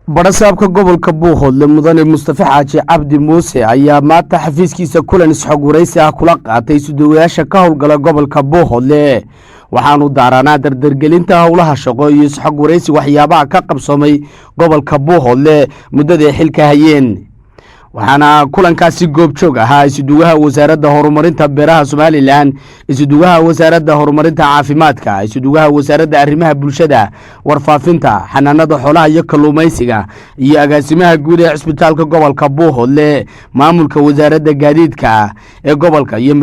barasaabka gobolka Buuhoodle mudane Mustafa Xaaji Cabdi Muuse ayaa maanta xafiiskiisa kulan isxog wareysi ah kula qaatay suudayaasha ka howlgala gobolka Buuhoodle waxaanu daaranaa dardargelinta howlaha shaqo iyo isxog wareysi waxyaabaha ka qabsoomay gobolka Buuhoodle muddada xilka hayeen waxaana kulankaasi goobjoog ahaa isuduwaha wasaaradda horumarinta beeraha Soomaaliland isuduwaha wasaaradda horumarinta caafimaadka isuduwaha wasaaradda arrimaha bulshada warfaafinta xanaanada xoolaha iyo kalluumaysiga iyo agaasimaha guud ee isbitaalka gobolka Buuhoodle maamulka wasaaradda gaadiidka ee gobolka iyo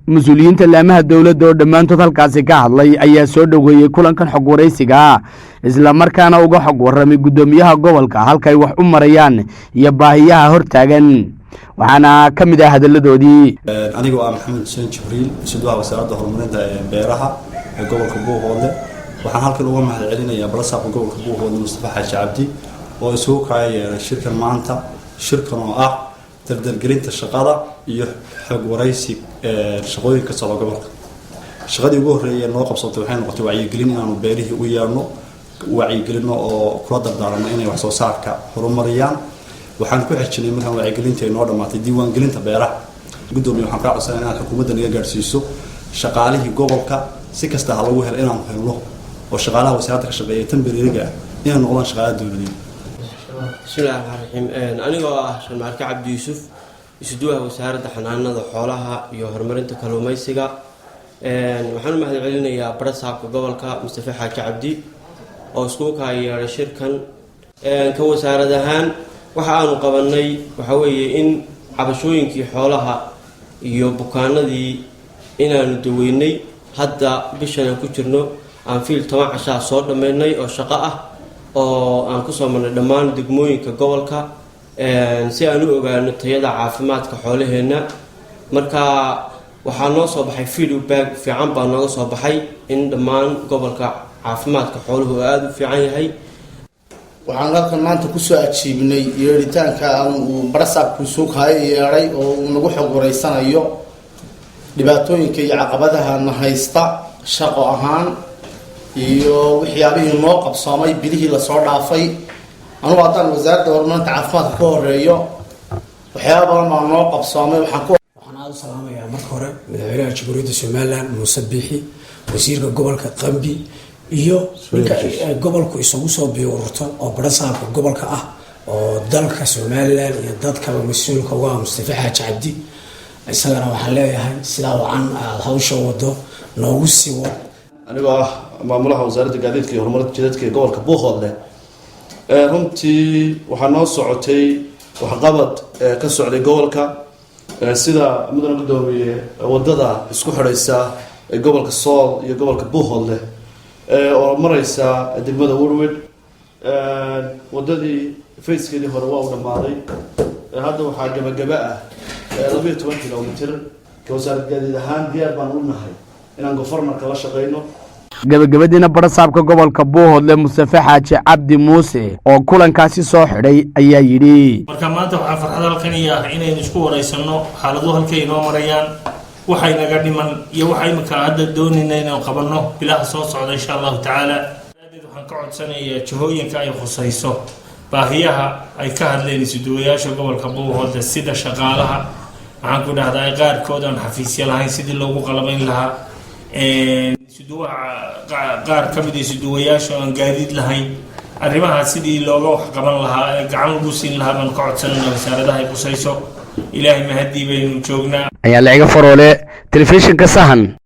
mas'uuliyiinta laamaha dawladda oo dhamaantood halkaasi ka hadlay ayaa soo dhaweeyay kulankan xog wareysiga isla markaana uga xog waramay gudoomiyaha gobolka halka ay wax u marayaan iyo baahiyaha hortaagan waxaana kamid ah hadaladoodii anigoo Maxamed Hussein Jibriil isuduwaha wasaaradda horumarinta beeraha ee gobolka Buuhoodle waxaan halkan uga mahadcelinayaa barasaabka gobolka Buuhoodle Mustafa Xaaji Cabdi oo isugu kaayay shirkan maanta shirkan oo ah dardargelinta shaqada iyo xog wareysi shaqooyinka soo gobolka shaqadii ugu horeeyay noo qabsatay waxay noqotay wacyigelin inaanu beerihii u yeerno wacyigelino oo kula dardaarano inay wax soo saarka horumariyaan waxaan ku xijinay markaan wacyigelinta ay noo dhamaatay diiwaan gelinta beeraha gudoomiye waxaan ka codsanayaa inaad xukuumadda naga gaarsiiso shaqaalihii gobolka si kasta ha lagu helo inaan helno oo shaqaalaha wasaaradda ka shaqeeya tan beeriga inay noqdaan shaqaalaha dawladeed bismillahirrahmanirrahim anigoo ah Sharmaarka Cabdi Yuusuf isuduwaha wasaaradda xanaanada xoolaha iyo horumarinta kalluumaysiga waxaan u mahadcelinayaa barasaabka gobolka Mustafa Xaaji Cabdi oo isku kaayay shirkan ka wasaarad ahaan waxa aanu qabanay waxa weeye in cabashooyinkii xoolaha iyo bukaanadii inaanu daweynay hadda bishan ku jirno aan fiil 10 casha soo dhameynay oo shaqo ah oo aan ku soo marnay dhammaan degmooyinka gobolka si aan u ogaano tayada caafimaadka xoolaheena marka waxaa noo soo baxay feedback fiican baa nooga soo baxay in dhammaan gobolka caafimaadka xooluhu aad u fiican yahay waxaan halkan maanta ku soo ajiibnay yeeritaanka uu barasaabku soo yeeray oo uu nagu xog wareysanayo dhibaatooyinka iyo caqabadaha na haysta shaqo ahaan iyo waxyaabihii noo qabsoomay bilihii la soo dhaafay anigu haddaan wasaaradda horumarinta caafimaadka ka horeeyo waxyaabo badan baa noo qabsoomay waxaan aad u salaamayaa marka hore madaxweynaha jamhuuriyadda Soomaaliland Muuse Biixi wasiirka gobolka Qambi iyo gobolku isugu soo biirto oo barasaabka gobolka ah oo dalka Soomaaliland iyo dadka mas'uulka uga Mustafa Xaaji Cabdi isagana waxaan leeyahay sidaa wacan hawsha wado noogu sii wad anigoo ah maamulaha wasaaradda gaadiidka iyo horumarinta jidadka ee gobolka Buuhoodle runtii waxaa noo socotay waxqabad ka socday gobolka sida mudane gudoomiye wadada isku xidhaysa gobolka Sool iyo gobolka Buuhoodle oo maraysa degmada Warwed wadadii facekeedii hore waa u dhamaaday hadda waxaa gabagaba ah 12 kilomitir wasaaradda gaadiid ahaan diyaar baan u nahay inaan goformarka la shaqeyno gabagabadiina barasaabka gobolka Buuhoodle Mustafa Xaaji Cabdi Muuse oo kulankaasi soo xidhay ayaa yiri marka maanta waxaa farxad halkan inaynu isku wareysano xaaladu halkay inoo marayaan waxay naga dhiman iyo waxa imika hadda doonayna inaan qabanno bilaha soo socda insha Allah taala waxaan ka codsanayaa jihooyinka ay khusayso baahiyaha ay ka hadleen isuduwayaasha gobolka Buuhoodle sida shaqaalaha waxaan ku dhahdaa qaarkood aan xafiisyo lahayn sidii loogu qalabayn lahaa qaar ka mid ah isuduwayaasha aan gaadiid lahayn arrimaha sidii looga wax qaban lahaa gacan lagu siin lahaa baan ka codsanaynaa wasaaradaha ay khusayso ilaahay mahadii baynu joognaa ayaa laga faroole telefishinka Sahan